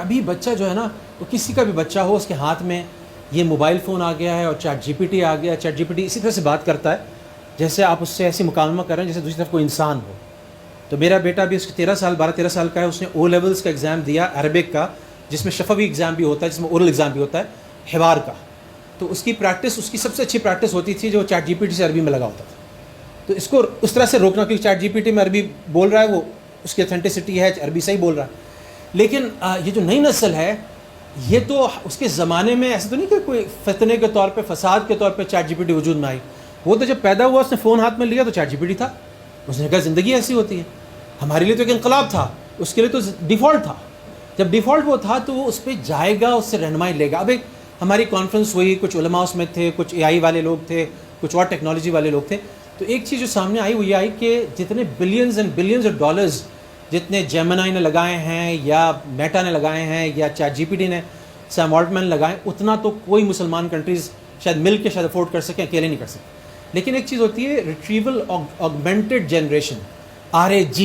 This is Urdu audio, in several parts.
ابھی بچہ جو ہے نا، وہ کسی کا بھی بچہ ہو، اس کے ہاتھ میں یہ موبائل فون آ گیا ہے اور چیٹ جی پی ٹی آ گیا ہے. چیٹ جی پی ٹی اسی طرح سے بات کرتا ہے جیسے آپ اس سے ایسی مکالمہ کر رہے ہیں جیسے دوسری طرف کوئی انسان ہو. تو میرا بیٹا بھی اس کے 12 سال کا ہے. اس نے او لیولس کا ایگزام دیا عربک کا، جس میں شفوی ایگزام بھی ہوتا ہے، جس میں اورل ایگزام بھی ہوتا ہے، حوار کا. تو اس کی پریکٹس، اس کی سب سے اچھی پریکٹس ہوتی تھی جو چیٹ جی پی ٹی سے عربی میں لگا ہوتا تھا. تو اس کو اس طرح سے روکنا، کیونکہ چیٹ جی پی ٹی میں عربی بول رہا ہے، وہ اس کی اتھینٹسٹی ہے، عربی صحیح بول رہا ہے. لیکن یہ جو نئی نسل ہے، یہ تو اس کے زمانے میں ایسا تو نہیں کہ کوئی فتنے کے طور پہ، فساد کے طور پہ چیٹ جی پی ٹی وجود میں آئی. وہ تو جب پیدا ہوا اس نے فون ہاتھ میں لیا تو چیٹ جی پی ٹی تھا. اس نے کہا زندگی ایسی ہوتی ہے. ہمارے لیے تو ایک انقلاب تھا، اس کے لیے تو ڈیفالٹ تھا. جب ڈیفالٹ وہ تھا تو وہ اس پہ جائے گا، اس سے رہنمائی لے گا. اب ایک ہماری کانفرنس ہوئی، کچھ علماء اس میں تھے، کچھ اے آئی والے لوگ تھے، کچھ اور ٹیکنالوجی والے لوگ تھے. تو ایک چیز جو سامنے آئی وہ یہ آئی کہ جتنے billions and billions of dollars جتنے جیمنائی نے لگائے ہیں، یا میٹا نے لگائے ہیں، یا چیٹ جی پی ٹی نے، سیم آلٹمین نے لگائے، اتنا تو کوئی مسلمان کنٹریز شاید مل کے شاید افورڈ کر سکیں، اکیلے نہیں کر سکتے. لیکن ایک چیز ہوتی ہے ریٹریول آگمنٹڈ جنریشن، RAG.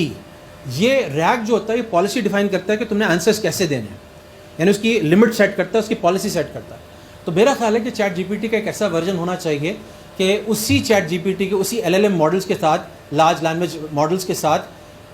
یہ ریگ جو ہوتا ہے یہ پالیسی ڈیفائن کرتا ہے کہ تم نے آنسرس کیسے دینے ہیں، یعنی اس کی لمٹ سیٹ کرتا ہے، اس کی پالیسی سیٹ کرتا ہے. تو میرا خیال ہے کہ چیٹ جی پی ٹی کا ایک ایسا ورژن ہونا چاہیے کہ اسی چیٹ جی پی ٹی کے، اسی LLM ماڈلس کے ساتھ، لارج لینگویج ماڈلس کے ساتھ،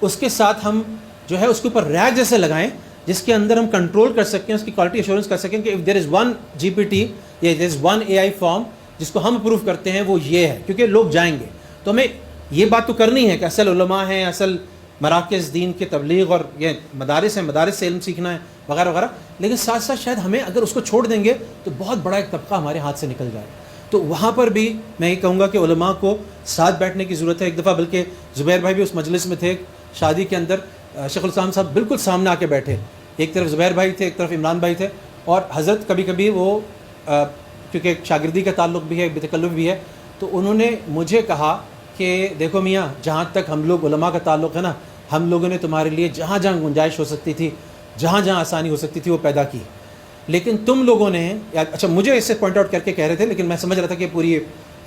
اس کے ساتھ ہم جو ہے اس کے اوپر ریگ جیسے لگائیں، جس کے اندر ہم کنٹرول کر سکیں، اس کی کوالٹی ایشورنس کر سکیں کہ if there is one G P T یا there is one AI form جس کو ہم اپروو کرتے ہیں، وہ یہ ہے. کیونکہ لوگ جائیں گے تو ہمیں یہ بات تو کرنی ہے کہ اصل علماء ہیں، اصل مراکز دین کے تبلیغ اور یہ مدارس ہیں، مدارس سے علم سیکھنا ہے وغیرہ وغیرہ. لیکن ساتھ ساتھ شاید ہمیں اگر اس کو چھوڑ دیں گے تو بہت بڑا ایک طبقہ ہمارے ہاتھ سے نکل جائے. تو وہاں پر بھی میں یہ کہوں گا کہ علماء کو ساتھ بیٹھنے کی ضرورت ہے. ایک دفعہ بلکہ زبیر بھائی بھی اس مجلس میں تھے، شادی کے اندر شیخ الاسلام صاحب بالکل سامنے آ کے بیٹھے، ایک طرف زبیر بھائی تھے، ایک طرف عمران بھائی تھے. اور حضرت کبھی کبھی وہ کیونکہ شاگردی کا تعلق بھی ہے، بتکلف بھی ہے، تو انہوں نے مجھے کہا کہ دیکھو میاں، جہاں تک ہم لوگ علماء کا تعلق ہے نا، ہم لوگوں نے تمہارے لیے جہاں جہاں گنجائش ہو سکتی تھی، جہاں جہاں آسانی ہو سکتی تھی، وہ پیدا کی. لیکن تم لوگوں نے، اچھا مجھے اس سے پوائنٹ آؤٹ کر کے کہہ رہے تھے، لیکن میں سمجھ رہا تھا کہ پوری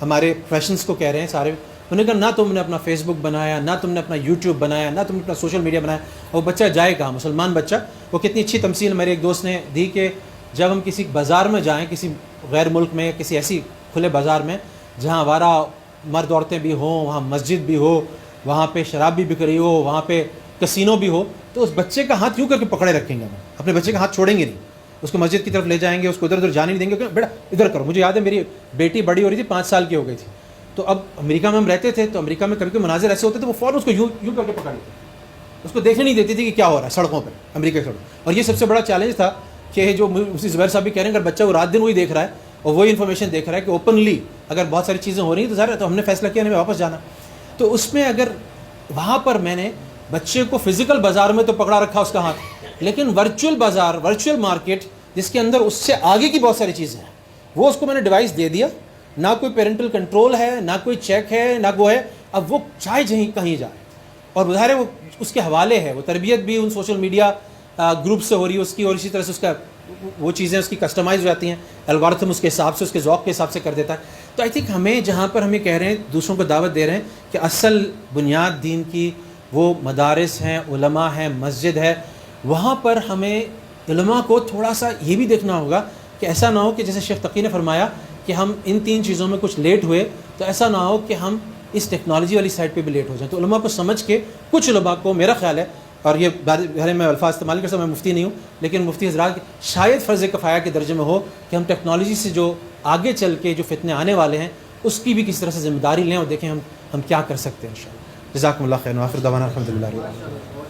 ہمارے پروفیشنس کو کہہ رہے ہیں سارے. انہوں نے کہا نہ تم نے اپنا فیس بک بنایا، نہ تم نے اپنا یوٹیوب بنایا، نہ تم نے اپنا سوشل میڈیا بنایا. اور بچہ جائے کہاں، مسلمان بچہ. وہ کتنی اچھی تمثیل میرے ایک دوست نے دی کہ جب ہم کسی بازار میں جائیں، کسی غیر ملک میں، کسی ایسی کھلے بازار میں جہاں آوارہ مرد عورتیں بھی ہوں، وہاں مسجد بھی ہو، وہاں پہ شراب بھی بک رہی ہو، وہاں پہ کسینو بھی ہو، تو اس بچے کا ہاتھ یوں کر کے پکڑے رکھیں گے. ہم اپنے بچے کا ہاتھ چھوڑیں گے نہیں، اس کو مسجد کی طرف لے جائیں گے، اس کو ادھر ادھر جانے نہیں دیں گے کہ بیٹا ادھر کرو. مجھے یاد ہے میری بیٹی بڑی ہو رہی تھی، 5 سال کی ہو گئی تھی. تو اب امریکہ میں ہم رہتے تھے، تو امریکہ میں کبھی کوئی مناظر ایسے ہوتے تھے، وہ فوراً اس کو یوں کر کے پکڑ لیتے، اس کو دیکھنے نہیں دیتی تھی کہ کیا ہو رہا ہے سڑکوں پہ، امریکہ کی سڑکوں. اور یہ سب سے بڑا چیلنج تھا کہ جو اسی زبیر صاحب بھی کہہ رہے ہیں، اگر بچہ وہ رات دن وہی دیکھ رہا ہے اور وہی انفارمیشن دیکھ رہا ہے کہ اوپنلی اگر بہت ساری چیزیں ہو رہی ہیں تو ظاہر ہے تو ہم نے فیصلہ کیا ہمیں واپس جانا. تو اس میں اگر وہاں پر میں نے بچے کو فزیکل بازار میں تو پکڑا رکھا اس کا ہاتھ، لیکن ورچوئل بازار، ورچوئل مارکیٹ جس کے اندر اس سے آگے کی بہت ساری چیزیں ہیں، وہ اس کو میں نے ڈیوائس دے دیا. نہ کوئی پیرنٹل کنٹرول ہے، نہ کوئی چیک ہے، نہ وہ ہے. اب وہ چاہے کہیں جائے، اور ظاہر ہے وہ اس کے حوالے ہے، وہ تربیت بھی ان سوشل میڈیا گروپ سے ہو رہی ہے اس کی، اور اسی طرح سے اس کا وہ چیزیں اس کی کسٹمائز ہو جاتی ہیں، الگورتھم اس کے حساب سے، اس کے ذوق کے حساب سے کر دیتا ہے. تو آئی تھنک ہمیں جہاں پر ہمیں کہہ رہے ہیں، دوسروں کو دعوت دے رہے ہیں کہ اصل بنیاد دین کی وہ مدارس ہیں، علماء ہیں، مسجد ہے. وہاں پر ہمیں علماء کو تھوڑا سا یہ بھی دیکھنا ہوگا کہ ایسا نہ ہو کہ جیسے شیخ تقی نے فرمایا کہ ہم ان 3 چیزوں میں کچھ لیٹ ہوئے، تو ایسا نہ ہو کہ ہم اس ٹیکنالوجی والی سائڈ پہ بھی لیٹ ہو جائیں. تو علماء کو سمجھ کے، کچھ علماء کو میرا خیال ہے، اور یہ گھر میں الفاظ استعمال کر سکتا، میں مفتی نہیں ہوں، لیکن مفتی حضرات شاید فرض کفایہ کے درجے میں ہو کہ ہم ٹیکنالوجی سے جو آگے چل کے جو فتنے آنے والے ہیں اس کی بھی کسی طرح سے ذمہ داری لیں اور دیکھیں ہم کیا کر سکتے ہیں انشاءاللہ. جزاکم اللہ خیر. وآخر دعوانا الحمدللہ.